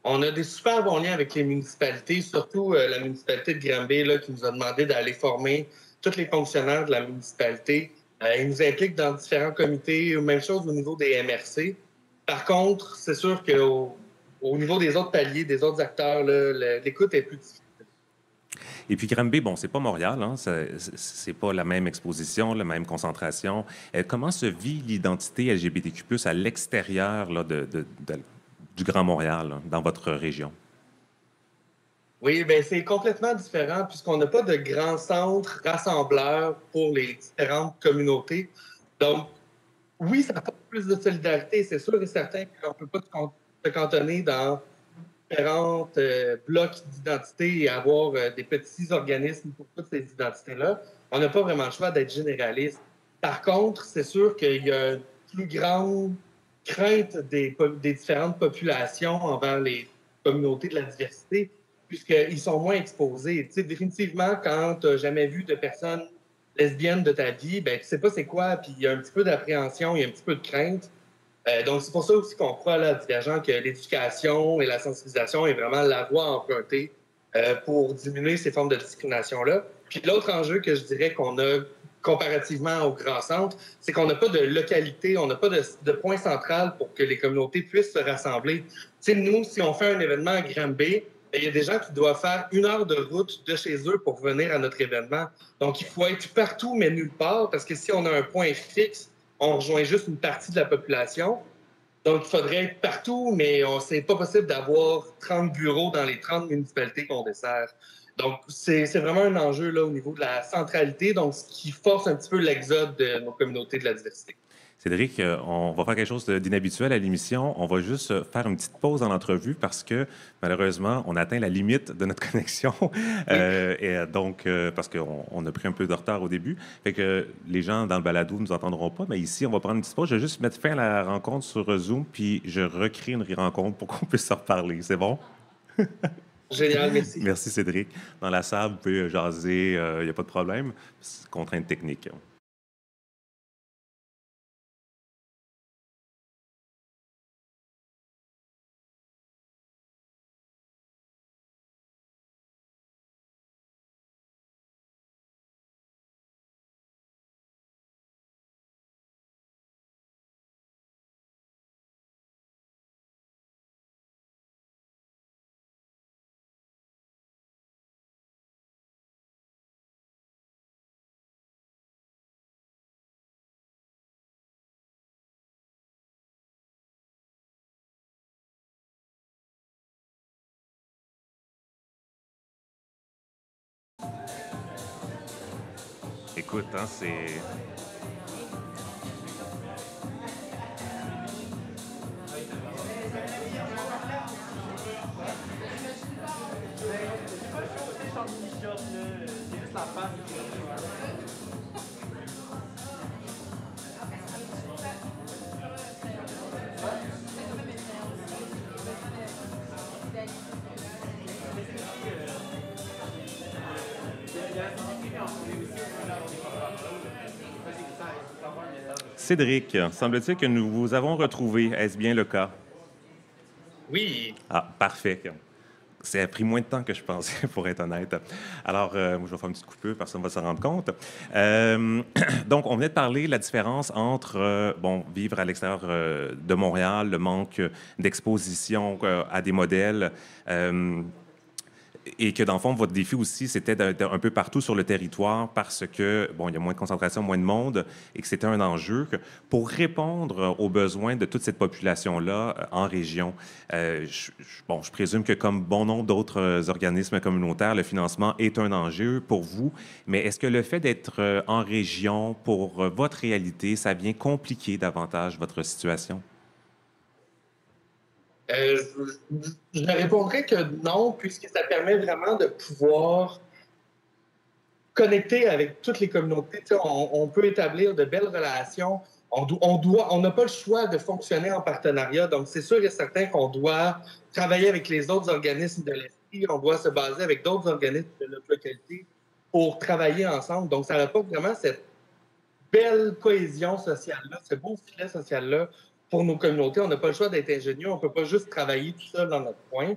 Speaker 3: On a des super bons liens avec les municipalités, surtout la municipalité de Granby là, qui nous a demandé d'aller former tous les fonctionnaires de la municipalité. Ils nous impliquent dans différents comités, même chose au niveau des MRC. Par contre, c'est sûr qu'au niveau des autres paliers, des autres acteurs, là, l'écoute est plus difficile.
Speaker 1: Et puis Granby, bon, c'est pas Montréal, hein, c'est pas la même exposition, la même concentration. Comment se vit l'identité LGBTQ+ à l'extérieur là, du Grand Montréal, là, dans votre région?
Speaker 3: Oui, ben c'est complètement différent puisqu'on n'a pas de grand centre rassembleur pour les différentes communautés. Donc, oui, ça apporte plus de solidarité. C'est sûr et certain qu'on ne peut pas se cantonner dans différents blocs d'identité et avoir des petits organismes pour toutes ces identités-là. On n'a pas vraiment le choix d'être généraliste. Par contre, c'est sûr qu'il y a une plus grande crainte des différentes populations envers les communautés de la diversité, puisqu'ils sont moins exposés. Tu sais, définitivement, quand tu n'as jamais vu de personnes lesbiennes de ta vie, ben, tu ne sais pas c'est quoi, puis il y a un petit peu d'appréhension, il y a un petit peu de crainte. Donc, c'est pour ça aussi qu'on croit, là, Divergent, que l'éducation et la sensibilisation est vraiment la voie empruntée pour diminuer ces formes de discrimination-là. Puis l'autre enjeu que je dirais qu'on a comparativement au grand centre, c'est qu'on n'a pas de localité, on n'a pas de point central pour que les communautés puissent se rassembler. Tu sais, nous, si on fait un événement à Granby, il y a des gens qui doivent faire 1 heure de route de chez eux pour venir à notre événement. Donc, il faut être partout, mais nulle part, parce que si on a un point fixe, on rejoint juste une partie de la population. Donc, il faudrait être partout, mais c'est pas possible d'avoir 30 bureaux dans les 30 municipalités qu'on dessert. Donc, c'est vraiment un enjeu là, au niveau de la centralité, donc ce qui force un petit peu l'exode de nos communautés de la diversité.
Speaker 1: Cédric, on va faire quelque chose d'inhabituel à l'émission. On va juste faire une petite pause dans l'entrevue parce que malheureusement, on atteint la limite de notre connexion. Parce qu'on a pris un peu de retard au début. Fait que les gens dans le balado ne nous entendront pas. Mais ici, on va prendre une petite pause. Je vais juste mettre fin à la rencontre sur Zoom, puis je recrée une rencontre pour qu'on puisse se reparler. C'est bon?
Speaker 3: Génial, merci.
Speaker 1: Merci, Cédric. Dans la salle, vous pouvez jaser. Il n'y a pas de problème. Contrainte technique. Écoute, hein, c'est... Cédric, semble-t-il que nous vous avons retrouvé. Est-ce bien le cas?
Speaker 3: Oui.
Speaker 1: Ah, parfait. Ça a pris moins de temps que je pensais, pour être honnête. Alors, moi, je vais faire une petite coupure, personne ne va s'en rendre compte. Donc, on venait de parler de la différence entre, vivre à l'extérieur de Montréal, le manque d'exposition à des modèles, et que, dans le fond, votre défi aussi, c'était d'être un peu partout sur le territoire parce que, il y a moins de concentration, moins de monde, et que c'était un enjeu. Pour répondre aux besoins de toute cette population-là en région, je présume que, comme bon nombre d'autres organismes communautaires, le financement est un enjeu pour vous. Mais est-ce que le fait d'être en région, pour votre réalité, ça vient compliquer davantage votre situation?
Speaker 3: Je répondrais que non, puisque ça permet vraiment de pouvoir connecter avec toutes les communautés. On peut établir de belles relations. On n'a pas le choix de fonctionner en partenariat. Donc, c'est sûr et certain qu'on doit travailler avec les autres organismes de l'Esprit. On doit se baser avec d'autres organismes de notre localité pour travailler ensemble. Donc, ça apporte vraiment cette belle cohésion sociale-là, ce beau filet social-là pour nos communautés. On n'a pas le choix d'être ingénieux. On ne peut pas juste travailler tout seul dans notre coin.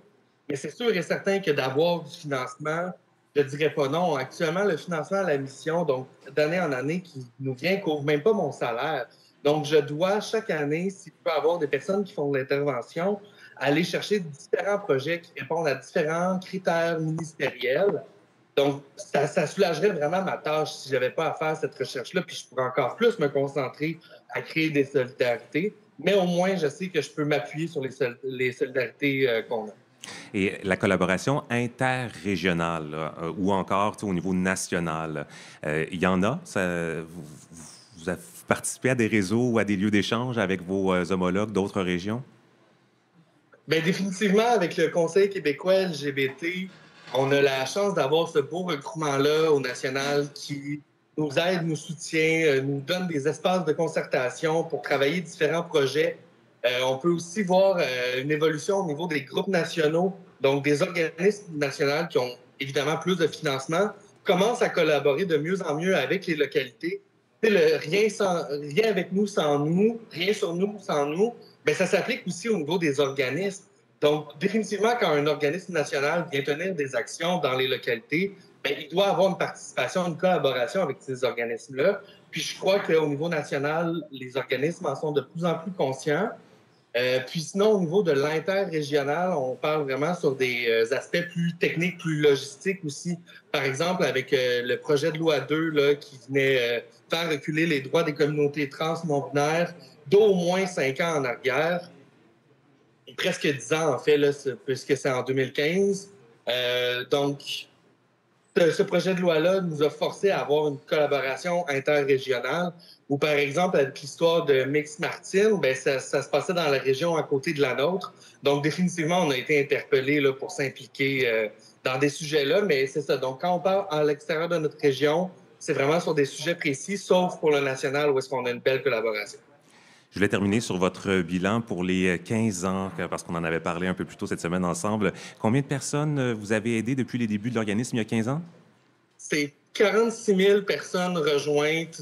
Speaker 3: Mais c'est sûr et certain que d'avoir du financement, je ne dirais pas non. Actuellement, le financement à la mission, donc d'année en année, qui nous vient, ne couvre même pas mon salaire. Donc, je dois, chaque année, s'il peut y avoir des personnes qui font de l'intervention, aller chercher différents projets qui répondent à différents critères ministériels. Donc, ça soulagerait vraiment ma tâche si je n'avais pas à faire cette recherche-là, puis je pourrais encore plus me concentrer à créer des solidarités. Mais au moins, je sais que je peux m'appuyer sur les solidarités qu'on a.
Speaker 1: Et la collaboration interrégionale, là, ou encore au niveau national, il y en a? Vous avez participé à des réseaux ou à des lieux d'échange avec vos homologues d'autres régions?
Speaker 3: Bien, définitivement, avec le Conseil québécois LGBT, on a la chance d'avoir ce beau regroupement-là au national qui nous aide, nous soutient, nous donne des espaces de concertation pour travailler différents projets. On peut aussi voir une évolution au niveau des groupes nationaux, donc des organismes nationaux qui ont évidemment plus de financement, commencent à collaborer de mieux en mieux avec les localités. Rien avec nous sans nous, rien sur nous sans nous, bien, ça s'applique aussi au niveau des organismes. Donc, définitivement, quand un organisme national vient tenir des actions dans les localités, bien, il doit avoir une participation, une collaboration avec ces organismes-là. Puis je crois qu'au niveau national, les organismes en sont de plus en plus conscients. Puis sinon, au niveau de l'interrégional, on parle vraiment sur des aspects plus techniques, plus logistiques aussi. Par exemple, avec le projet de loi 2 là, qui venait faire reculer les droits des communautés trans non-binaires d'au moins 5 ans en arrière. Presque 10 ans, en fait, là, puisque c'est en 2015. Donc, ce projet de loi-là nous a forcé à avoir une collaboration interrégionale où, par exemple, avec l'histoire de Mix-Martin, bien, ça se passait dans la région à côté de la nôtre. Donc, définitivement, on a été interpellés là, pour s'impliquer dans des sujets-là, mais c'est ça. Donc, quand on parle à l'extérieur de notre région, c'est vraiment sur des sujets précis, sauf pour le national où est-ce qu'on a une belle collaboration.
Speaker 1: Je voulais terminer sur votre bilan pour les 15 ans, parce qu'on en avait parlé un peu plus tôt cette semaine ensemble. Combien de personnes vous avez aidé depuis les débuts de l'organisme il y a 15 ans?
Speaker 3: C'est 46 000 personnes rejointes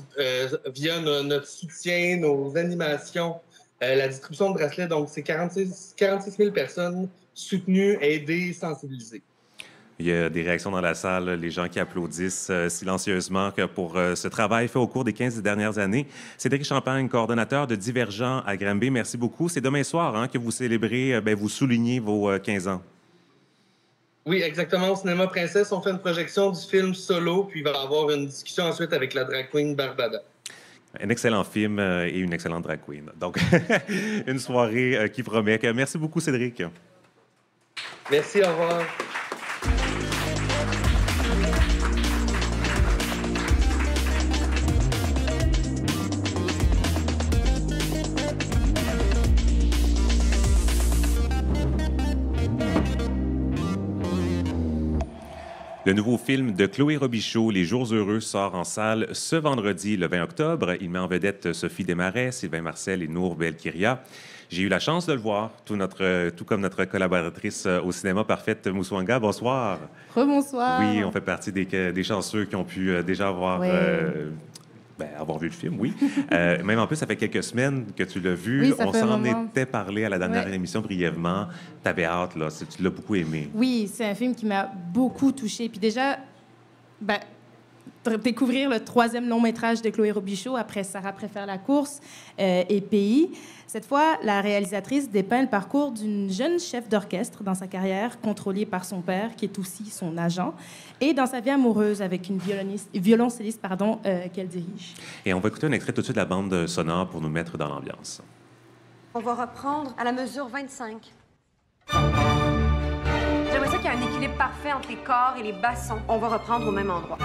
Speaker 3: via notre soutien, nos animations, la distribution de bracelets. Donc, c'est 46 000 personnes soutenues, aidées, sensibilisées.
Speaker 1: Il y a des réactions dans la salle, les gens qui applaudissent silencieusement pour ce travail fait au cours des 15 dernières années. Cédric Champagne, coordonnateur de Divergent à Granby, merci beaucoup. C'est demain soir que vous célébrez, vous soulignez vos 15 ans.
Speaker 3: Oui, exactement. Au Cinéma Princesse, on fait une projection du film Solo, puis il va y avoir une discussion ensuite avec la drag queen Barbada.
Speaker 1: Un excellent film et une excellente drag queen. Donc, une soirée qui promet. Merci beaucoup, Cédric.
Speaker 3: Merci, au revoir.
Speaker 1: Le nouveau film de Chloé Robichaud, Les Jours heureux, sort en salle ce vendredi, le 20 octobre. Il met en vedette Sophie Desmarais, Sylvain Marcel et Nour Belkhiria. J'ai eu la chance de le voir, tout comme notre collaboratrice au cinéma parfaite, Mouswanga. Bonsoir.
Speaker 4: Rebonsoir.
Speaker 1: Oui, on fait partie des chanceux qui ont pu déjà avoir... avoir vu le film, oui. Même en plus, ça fait quelques semaines que tu l'as vu.
Speaker 4: Oui, ça
Speaker 1: on
Speaker 4: fait un
Speaker 1: s'en
Speaker 4: moment.
Speaker 1: était parlé à la dernière émission brièvement. T'avais hâte, là. Tu l'as beaucoup aimé.
Speaker 4: Oui, c'est un film qui m'a beaucoup touchée. Puis déjà, découvrir le 3e long-métrage de Chloé Robichaud après Sarah préfère la course et Pays. Cette fois, la réalisatrice dépeint le parcours d'une jeune chef d'orchestre dans sa carrière, contrôlée par son père, qui est aussi son agent, et dans sa vie amoureuse avec une violoncelliste qu'elle dirige.
Speaker 1: Et on va écouter un extrait tout de suite de la bande sonore pour nous mettre dans l'ambiance.
Speaker 5: On va reprendre à la mesure 25. J'aimerais ça qu'il y ait un équilibre parfait entre les corps et les bassons. On va reprendre au même endroit.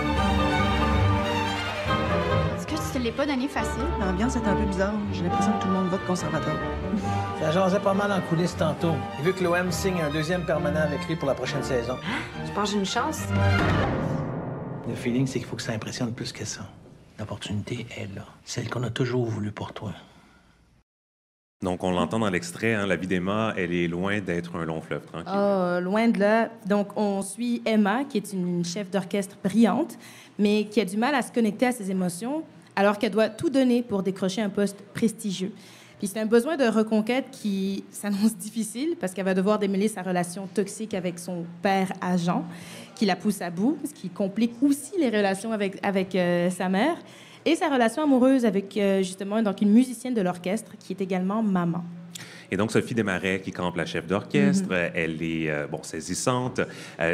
Speaker 6: Est-ce que tu te l'es pas donné facile?
Speaker 7: L'ambiance est un peu bizarre. J'ai l'impression que tout le monde vote conservateur.
Speaker 8: Ça jasait pas mal en coulisses tantôt. Il veut que l'OM signe un 2e permanent avec lui pour la prochaine saison.
Speaker 5: Tu penses que j'ai une chance?
Speaker 8: Le feeling, c'est qu'il faut que ça impressionne plus que ça. L'opportunité est là. Celle qu'on a toujours voulu pour toi.
Speaker 1: Donc, on l'entend dans l'extrait, hein, la vie d'Emma, elle est loin d'être un long fleuve tranquille.
Speaker 4: Oh, loin de là. Donc, on suit Emma, qui est une chef d'orchestre brillante, mais qui a du mal à se connecter à ses émotions, alors qu'elle doit tout donner pour décrocher un poste prestigieux. Puis c'est un besoin de reconquête qui s'annonce difficile, parce qu'elle va devoir démêler sa relation toxique avec son père agent, qui la pousse à bout, ce qui complique aussi les relations avec sa mère, et sa relation amoureuse avec, justement, donc une musicienne de l'orchestre, qui est également maman.
Speaker 1: Et donc, Sophie Desmarais, qui campe la chef d'orchestre, elle est saisissante.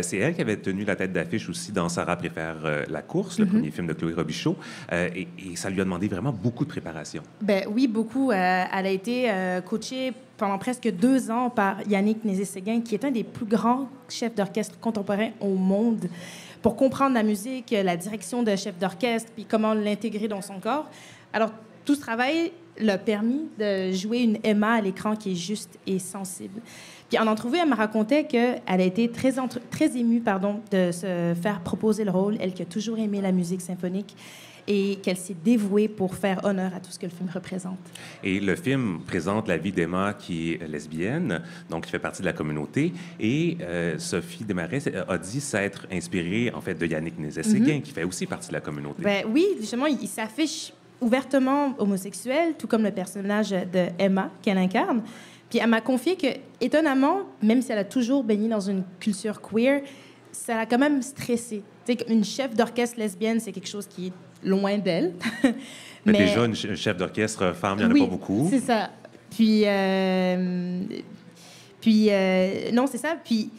Speaker 1: C'est elle qui avait tenu la tête d'affiche aussi dans Sarah préfère la course, le premier film de Chloé Robichaud. Et ça lui a demandé vraiment beaucoup de préparation.
Speaker 4: Ben oui, beaucoup. Elle a été coachée pendant presque 2 ans par Yannick Nézet-Séguin, qui est un des plus grands chefs d'orchestre contemporains au monde, pour comprendre la musique, la direction de chef d'orchestre, puis comment l'intégrer dans son corps. Alors, tout ce travail l'a permis de jouer une Emma à l'écran qui est juste et sensible. Puis en entrevue, elle me racontait qu'elle a été très émue de se faire proposer le rôle, elle qui a toujours aimé la musique symphonique, et qu'elle s'est dévouée pour faire honneur à tout ce que le film représente.
Speaker 1: Et le film présente la vie d'Emma qui est lesbienne, donc qui fait partie de la communauté. Et Sophie Desmarais a dit s'être inspirée, en fait, de Yannick Nézet-Séguin, qui fait aussi partie de la communauté.
Speaker 4: Ben oui, justement, il s'affiche ouvertement homosexuelle, tout comme le personnage de Emma qu'elle incarne. Puis elle m'a confié que, étonnamment, même si elle a toujours baigné dans une culture queer, ça l'a quand même stressée. Tu sais, une chef d'orchestre lesbienne, c'est quelque chose qui est loin d'elle.
Speaker 1: Mais déjà, une chef d'orchestre femme, il n'y en a pas beaucoup.
Speaker 4: C'est ça. Puis non, c'est ça. Puis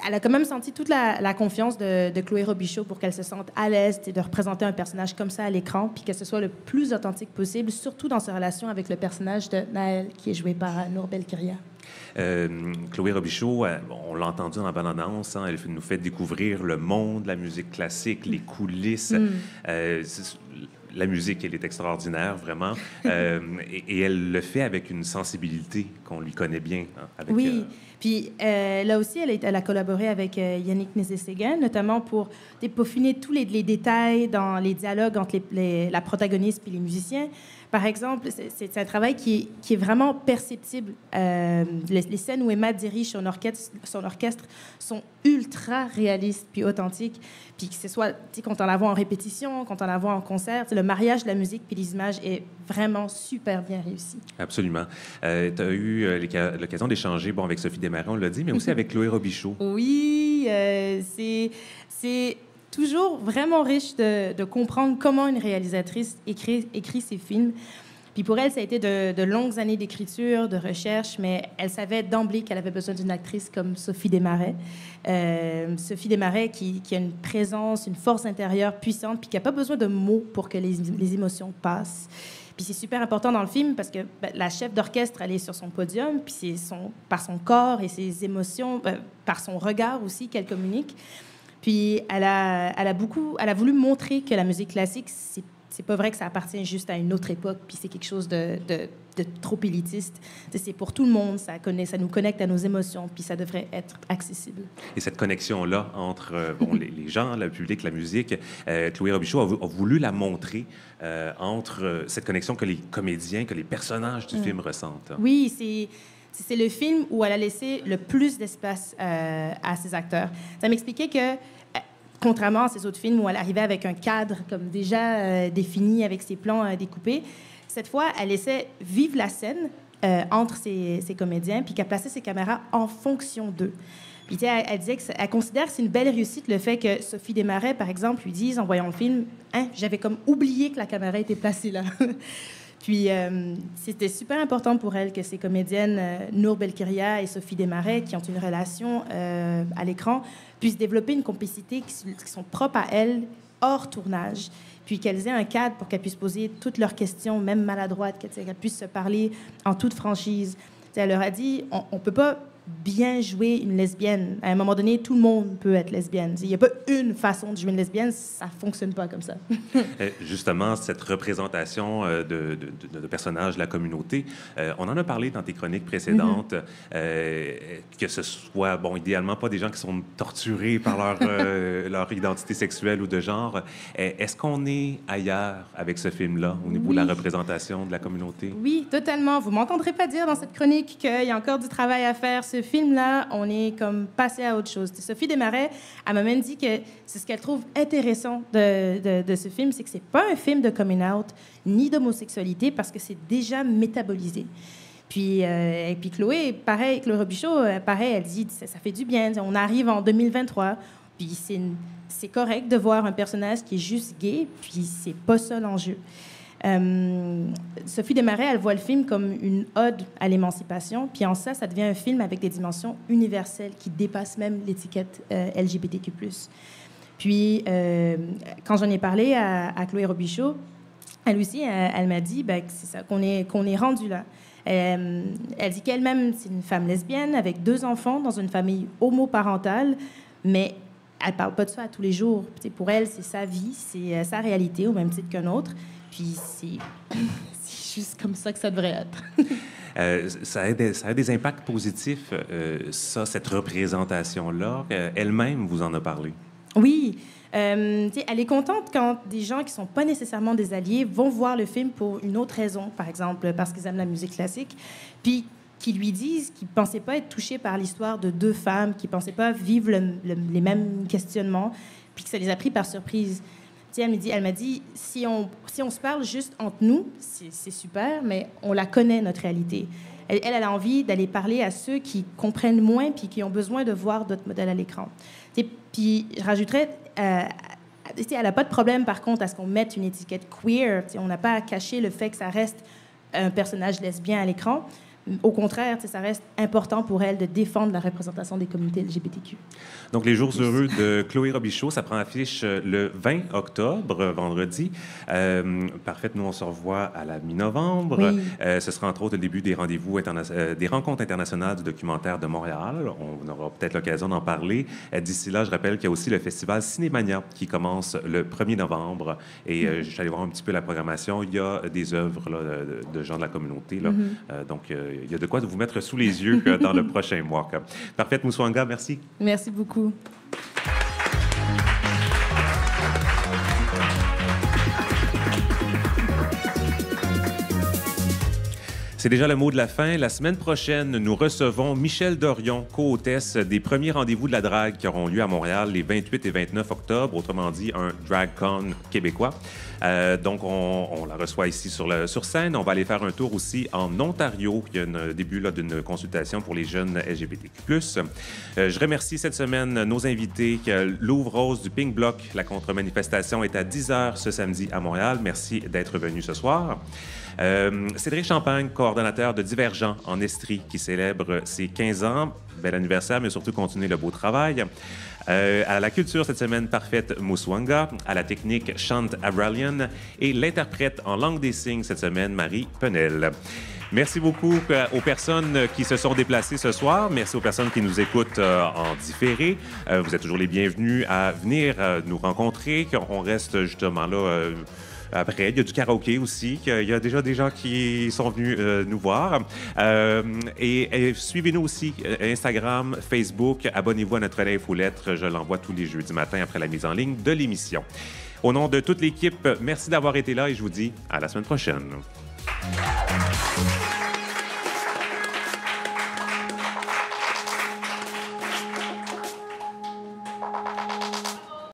Speaker 4: elle a quand même senti toute la confiance de Chloé Robichaud pour qu'elle se sente à l'aise de représenter un personnage comme ça à l'écran, puis que ce soit le plus authentique possible, surtout dans sa relation avec le personnage de Naël, qui est joué par Nour Belkhiria.
Speaker 1: Chloé Robichaud, on l'a entendu dans la bande-annonce, hein, elle nous fait découvrir le monde de la musique classique, les coulisses. La musique, elle est extraordinaire, vraiment. Et elle le fait avec une sensibilité qu'on lui connaît bien. Hein, avec,
Speaker 4: oui. Puis là aussi, elle a collaboré avec Yannick Nézet-Séguin, notamment pour peaufiner tous les détails dans les dialogues entre la protagoniste et les musiciens. Par exemple, c'est un travail qui est vraiment perceptible. Les scènes où Emma dirige son orchestre sont ultra réalistes puis authentiques. Puis que ce soit quand on la voit en répétition, quand on la voit en concert, le mariage de la musique puis les images est vraiment super bien réussi.
Speaker 1: Absolument. Tu as eu l'occasion d'échanger avec Sophie Desmarais, on l'a dit, mais aussi avec Chloé Robichaud.
Speaker 4: Oui, c'est toujours vraiment riche de comprendre comment une réalisatrice écrit ses films. Puis pour elle, ça a été de longues années d'écriture, de recherche, mais elle savait d'emblée qu'elle avait besoin d'une actrice comme Sophie Desmarais. Sophie Desmarais qui a une présence, une force intérieure puissante, puis qui n'a pas besoin de mots pour que les émotions passent. Puis c'est super important dans le film parce que la chef d'orchestre, elle est sur son podium, puis c'est par son corps et ses émotions, par son regard aussi qu'elle communique. Puis elle a voulu montrer que la musique classique, c'est c'est pas vrai que ça appartient juste à une autre époque, puis c'est quelque chose de trop élitiste. C'est pour tout le monde, ça nous connecte à nos émotions, puis ça devrait être accessible.
Speaker 1: Et cette connexion-là entre les gens, le public, la musique, Chloé Robichaud a voulu la montrer entre cette connexion que les comédiens, que les personnages du film ressentent.
Speaker 4: Oui, c'est le film où elle a laissé le plus d'espace à ses acteurs. Ça m'expliquait que, contrairement à ses autres films où elle arrivait avec un cadre comme déjà défini, avec ses plans découpés, cette fois, elle laissait vivre la scène entre ses comédiens, puis qu'elle plaçait ses caméras en fonction d'eux. Puis, elle disait qu'elle considère que c'est une belle réussite le fait que Sophie Desmarais, par exemple, lui dise en voyant le film, « J'avais comme oublié que la caméra était placée là. » Puis, c'était super important pour elle que ces comédiennes, Nour Belkiria et Sophie Desmarais, qui ont une relation à l'écran, puissent développer une complicité qui sont propres à elles, hors tournage, puis qu'elles aient un cadre pour qu'elles puissent poser toutes leurs questions, même maladroites, qu'elles puissent se parler en toute franchise. T'sais, elle leur a dit, on ne peut pas bien jouer une lesbienne. À un moment donné, tout le monde peut être lesbienne. Il n'y a pas une façon de jouer une lesbienne, ça ne fonctionne pas comme ça.
Speaker 1: Justement, cette représentation de personnages de la communauté, on en a parlé dans tes chroniques précédentes, que ce soit, bon, idéalement, pas des gens qui sont torturés par leur identité sexuelle ou de genre. Est-ce qu'on est ailleurs avec ce film-là, au niveau de la représentation de la communauté?
Speaker 4: Oui, totalement. Vous ne m'entendrez pas dire dans cette chronique qu'il y a encore du travail à faire. Ce film-là, on est comme passé à autre chose. Sophie Desmarais, elle m'a même dit que c'est ce qu'elle trouve intéressant de ce film, c'est que c'est pas un film de coming out ni d'homosexualité parce que c'est déjà métabolisé. Puis, et puis Chloé, pareil, Chloé Robichaud, pareil, elle dit ça fait du bien. On arrive en 2023, puis c'est correct de voir un personnage qui est juste gay, puis c'est pas ça l'enjeu. Sophie Desmarais, elle voit le film comme une ode à l'émancipation, puis en ça devient un film avec des dimensions universelles qui dépassent même l'étiquette LGBTQ+. Puis, quand j'en ai parlé à Chloé Robichaud, elle aussi, elle m'a dit que c'est ça, qu'on est rendu là. Elle dit qu'elle-même, c'est une femme lesbienne avec 2 enfants dans une famille homoparentale, mais elle parle pas de ça à tous les jours. T'sais, pour elle, c'est sa vie, c'est sa réalité, au même titre qu'un autre. Puis c'est juste comme ça que ça devrait être.
Speaker 1: Ça a des impacts positifs, cette représentation-là. Elle-même vous en a parlé.
Speaker 4: Oui. Elle est contente quand des gens qui ne sont pas nécessairement des alliés vont voir le film pour une autre raison, par exemple parce qu'ils aiment la musique classique, puis qui lui disent qu'ils ne pensaient pas être touchés par l'histoire de 2 femmes, qui ne pensaient pas vivre les mêmes questionnements, puis que ça les a pris par surprise. Elle m'a dit, si on se parle juste entre nous, c'est super, mais on la connaît, notre réalité. Elle a envie d'aller parler à ceux qui comprennent moins puis qui ont besoin de voir d'autres modèles à l'écran. Puis, je rajouterais, elle n'a pas de problème, par contre, à ce qu'on mette une étiquette queer. On n'a pas à cacher le fait que ça reste un personnage lesbien à l'écran. Au contraire, ça reste important pour elle de défendre la représentation des communautés LGBTQ. Donc, Les Jours heureux de Chloé Robichaud, ça prend affiche le 20 octobre, vendredi. Parfait, nous, on se revoit à la mi-novembre. Oui. Ce sera, entre autres, le début des des rencontres internationales du documentaire de Montréal. On aura peut-être l'occasion d'en parler. D'ici là, je rappelle qu'il y a aussi le festival Cinémania qui commence le 1er novembre. Et je suis allé voir un petit peu la programmation. Il y a des œuvres là, de gens de la communauté. Là. Donc, il y a de quoi vous mettre sous les yeux dans le prochain mois. Parfait, Mouswanga, merci. Merci beaucoup.
Speaker 1: C'est déjà le mot de la fin. La semaine prochaine, nous recevons Michèle Dorion, co-hôtesse des premiers rendez-vous de la drague qui auront lieu à Montréal les 28 et 29 octobre, autrement dit un DragCon québécois. Donc, on la reçoit ici sur scène. On va aller faire un tour aussi en Ontario. Il y a un début d'une consultation pour les jeunes LGBTQ+. Je remercie cette semaine nos invités. Louvre Rose du Pink Bloc. La contre-manifestation est à 10h ce samedi à Montréal. Merci d'être venu ce soir. Cédric Champagne, coordonnateur de Divergent en Estrie, qui célèbre ses 15 ans. Bel anniversaire, mais surtout continuer le beau travail. À la culture cette semaine, Parfaite Mouswanga. À la technique, Chant Abralian. Et l'interprète en langue des signes cette semaine, Marie Penel. Merci beaucoup aux personnes qui se sont déplacées ce soir. Merci aux personnes qui nous écoutent en différé. Vous êtes toujours les bienvenus à venir nous rencontrer. On reste justement là après. Il y a du karaoké aussi. Il y a déjà des gens qui sont venus nous voir. Et suivez-nous aussi Instagram, Facebook. Abonnez-vous à notre infolettre. Je l'envoie tous les jeudis matin après la mise en ligne de l'émission. Au nom de toute l'équipe, merci d'avoir été là et je vous dis à la semaine prochaine.